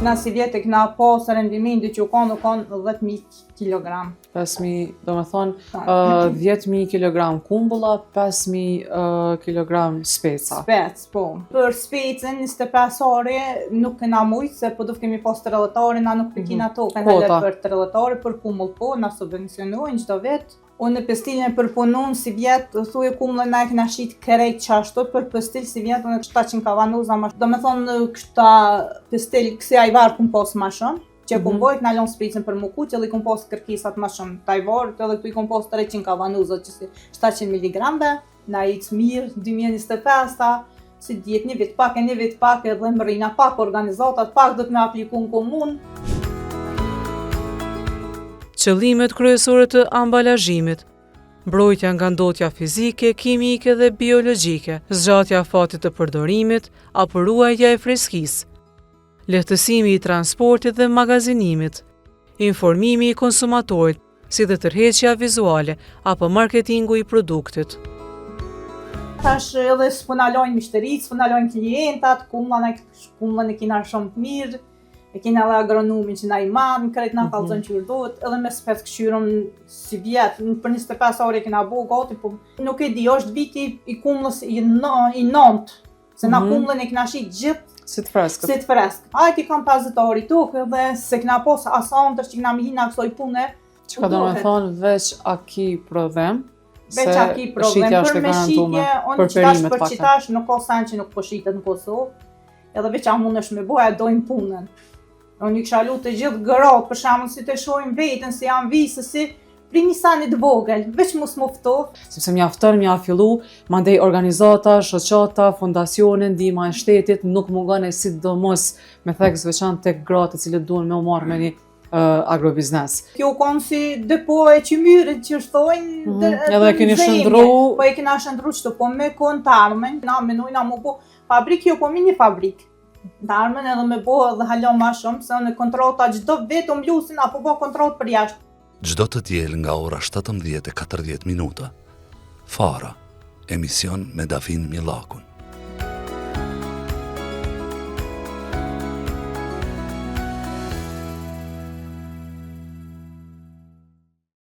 Na si vjetë këna pas rendimenti që u kanë 10.000 kg. 5.000, do me thonë 10.000 kg kumbulla, 5.000 kg speca. Spec, po. Për specën 25 ore nuk kena mujtë, se po do kemi pas tërëllëtare, na nuk pëkin ato, kena letë për tërëllëtare, për kumbull po, na subvencionojnë çdo vetë. Unë në pestilën për punun si vjetë, thuje kumbullën na e këna shit krejt qashtot, për pestil si vjetë unë 700 kavanuza ma shumë. Do me thonë këta pestil kësi ajvar kum pas ma shumë, që kum bojt në alon spricën për muku, që i kum pas kërkisat ma shumë tajvarë, të edhe këtu i kum pas 300 kavanuza, që si 700 mg, na i të mirë 2025, si djetë një vit pak, edhe më rrina pak, organizatat pak do të me apliku në komunë. Qëllimet kryesore të ambalazhimit: mbrojtja nga ndotja fizike, kimike dhe biologjike, zgjatja e fatit të përdorimit apo ruajtja e freskisë, lehtësimi i transportit dhe magazinimit, informimi i konsumatorit, si dhe tërheqja vizuale apo marketingu i produktit. Tash edhe s'punalojnë mishterit, s'punalojnë klientat, kumllën e kina shumë të mirë, e kena edhe agronomin që na i madhë, krejt na kallëzën që urdot, edhe me spec këshyrëm si vjetë, për 25 ore kena bo gati, po nuk e di, është viti i kumllës i nëntë, se na kumllën e kena shit gjithë si të freskët. Ajti kam 50 ore tukë edhe se kena pos asantër që kena mihina kësoj pune. Që ka do me thonë veç a ki prodhem, veç a ki prodhem, për me shitje, onë qitash për qitash nuk ka sen që nuk po shitet në Kosovë, edhe veç a mund është me boja dojnë punën. Unë i kisha lutë të gjithë gratë, për shembull si të shohim veten se janë visë, si primi sanit vogël, veç mos muftoh. Sepse mjaftën, fillu, mandej organizata, shoqata, fondacione, ndihma e shtetit, nuk mungon e sidomos me theks veçantë tek gratë të cilët duan me u marrë me një agrobiznes. Kjo konë si depo e qymyrit që shtojnë edhe e keni shëndru. Po e kena shëndru qëto, po me kontarmen, na menojna mu po fabrik, jo po mi një fabrik. Darmen edhe me bo edhe halon ma shumë, se në kontrolta gjdo vetë o mblusin, apo bo kontrol për jashtë. Gjdo të diel nga ora 17:40 Fara, emision me Dafin Millakun.